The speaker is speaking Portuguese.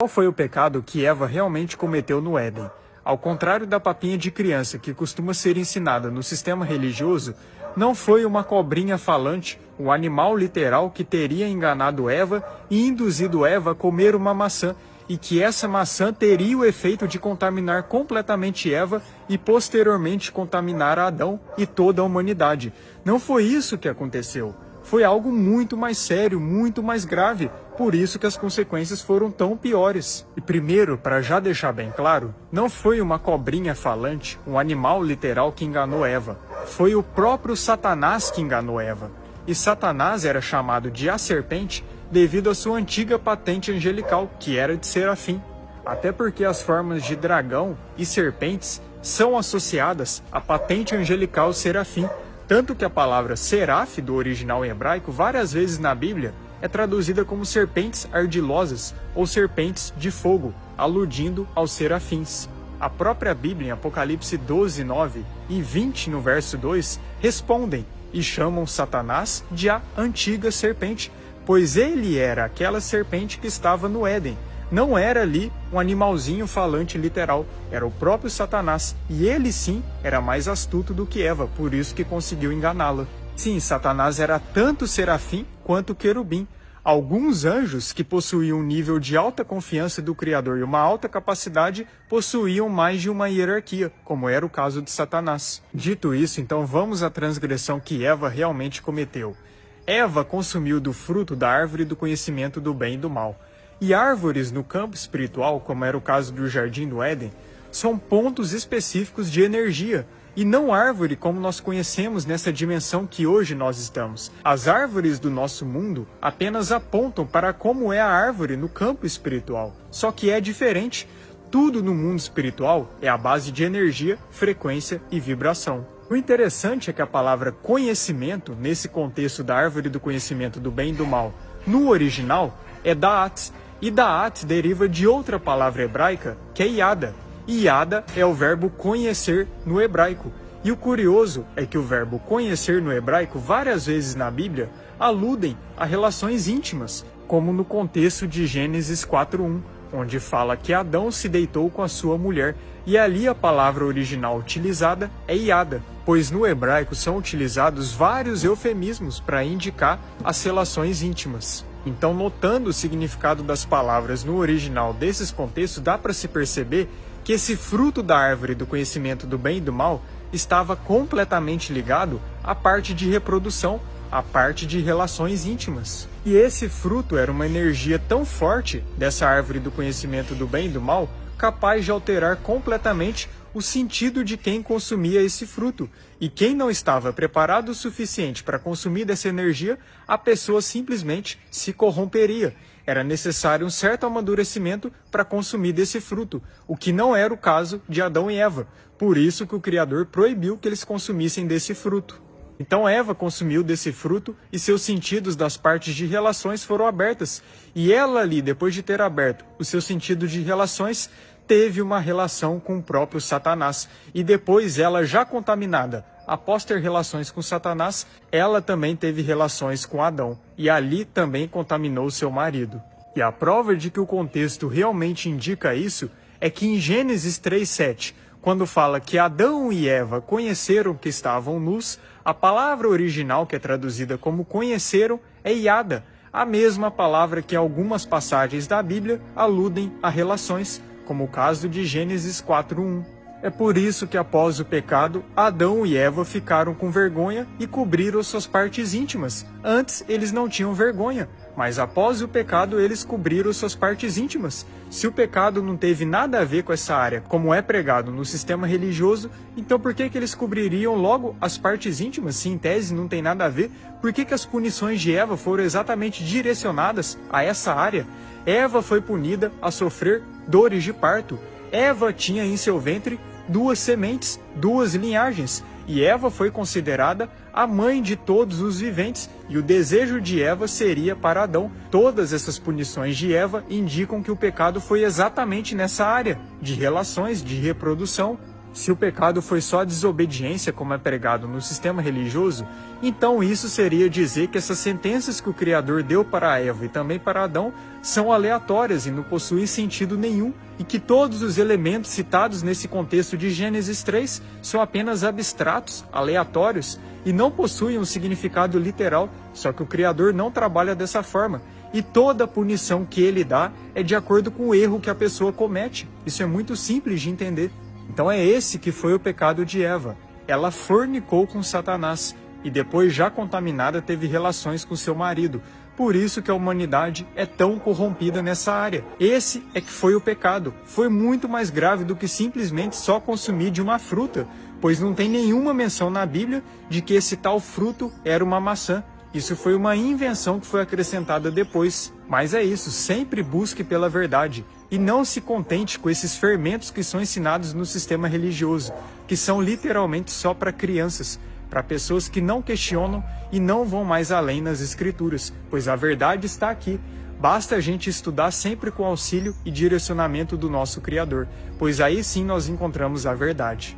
Qual foi o pecado que Eva realmente cometeu no Éden? Ao contrário da papinha de criança que costuma ser ensinada no sistema religioso, não foi uma cobrinha falante, um animal literal que teria enganado Eva e induzido Eva a comer uma maçã, e que essa maçã teria o efeito de contaminar completamente Eva e posteriormente contaminar Adão e toda a humanidade. Não foi isso que aconteceu. Foi algo muito mais sério, muito mais grave, por isso que as consequências foram tão piores. E primeiro, para já deixar bem claro, não foi uma cobrinha falante, um animal literal que enganou Eva. Foi o próprio Satanás que enganou Eva. E Satanás era chamado de a serpente devido à sua antiga patente angelical, que era de serafim. Até porque as formas de dragão e serpentes são associadas à patente angelical serafim, tanto que a palavra seraf, do original em hebraico, várias vezes na Bíblia, é traduzida como serpentes ardilosas ou serpentes de fogo, aludindo aos serafins. A própria Bíblia, em Apocalipse 12, 9 e 20, no verso 2, respondem e chamam Satanás de a antiga serpente, pois ele era aquela serpente que estava no Éden. Não era ali um animalzinho falante literal, era o próprio Satanás, e ele sim era mais astuto do que Eva, por isso que conseguiu enganá-la. Sim, Satanás era tanto serafim quanto querubim. Alguns anjos que possuíam um nível de alta confiança do Criador e uma alta capacidade possuíam mais de uma hierarquia, como era o caso de Satanás. Dito isso, então vamos à transgressão que Eva realmente cometeu. Eva consumiu do fruto da árvore do conhecimento do bem e do mal. E árvores no campo espiritual, como era o caso do Jardim do Éden, são pontos específicos de energia, e não árvore como nós conhecemos nessa dimensão que hoje nós estamos. As árvores do nosso mundo apenas apontam para como é a árvore no campo espiritual. Só que é diferente. Tudo no mundo espiritual é a base de energia, frequência e vibração. O interessante é que a palavra conhecimento, nesse contexto da árvore do conhecimento do bem e do mal, no original, é Da'at, e Da'at deriva de outra palavra hebraica, que é Yada. E Yada é o verbo conhecer no hebraico. E o curioso é que o verbo conhecer no hebraico, várias vezes na Bíblia, aludem a relações íntimas, como no contexto de Gênesis 4:1, onde fala que Adão se deitou com a sua mulher, e ali a palavra original utilizada é Yada, pois no hebraico são utilizados vários eufemismos para indicar as relações íntimas. Então, notando o significado das palavras no original desses contextos, dá para se perceber que esse fruto da árvore do conhecimento do bem e do mal estava completamente ligado à parte de reprodução, à parte de relações íntimas. E esse fruto era uma energia tão forte dessa árvore do conhecimento do bem e do mal, capaz de alterar completamente o sentido de quem consumia esse fruto. E quem não estava preparado o suficiente para consumir dessa energia, a pessoa simplesmente se corromperia. Era necessário um certo amadurecimento para consumir desse fruto, o que não era o caso de Adão e Eva. Por isso que o Criador proibiu que eles consumissem desse fruto. Então Eva consumiu desse fruto e seus sentidos das partes de relações foram abertas. E ela ali, depois de ter aberto o seu sentido de relações, teve uma relação com o próprio Satanás. E depois ela, já contaminada, após ter relações com Satanás, ela também teve relações com Adão. E ali também contaminou seu marido. E a prova de que o contexto realmente indica isso é que em Gênesis 3:7, quando fala que Adão e Eva conheceram que estavam nus, a palavra original que é traduzida como conheceram é Yada, a mesma palavra que algumas passagens da Bíblia aludem a relações, como o caso de Gênesis 4:1. É por isso que após o pecado, Adão e Eva ficaram com vergonha e cobriram suas partes íntimas. Antes eles não tinham vergonha, mas após o pecado eles cobriram suas partes íntimas. Se o pecado não teve nada a ver com essa área, como é pregado no sistema religioso, então por que eles cobririam logo as partes íntimas? Se em tese não tem nada a ver, por que as punições de Eva foram exatamente direcionadas a essa área? Eva foi punida a sofrer dores de parto. Eva tinha em seu ventre 2 sementes, 2 linhagens, e Eva foi considerada a mãe de todos os viventes, e o desejo de Eva seria para Adão. Todas essas punições de Eva indicam que o pecado foi exatamente nessa área, de relações, de reprodução. Se o pecado foi só a desobediência, como é pregado no sistema religioso, então isso seria dizer que essas sentenças que o Criador deu para Eva e também para Adão são aleatórias e não possuem sentido nenhum, e que todos os elementos citados nesse contexto de Gênesis 3 são apenas abstratos, aleatórios, e não possuem um significado literal, só que o Criador não trabalha dessa forma. E toda a punição que ele dá é de acordo com o erro que a pessoa comete. Isso é muito simples de entender. Então é esse que foi o pecado de Eva. Ela fornicou com Satanás e depois, já contaminada, teve relações com seu marido. Por isso que a humanidade é tão corrompida nessa área. Esse é que foi o pecado. Foi muito mais grave do que simplesmente só consumir de uma fruta, pois não tem nenhuma menção na Bíblia de que esse tal fruto era uma maçã. Isso foi uma invenção que foi acrescentada depois. Mas é isso, sempre busque pela verdade. E não se contente com esses fermentos que são ensinados no sistema religioso, que são literalmente só para crianças, para pessoas que não questionam e não vão mais além nas escrituras, pois a verdade está aqui. Basta a gente estudar sempre com auxílio e direcionamento do nosso Criador, pois aí sim nós encontramos a verdade.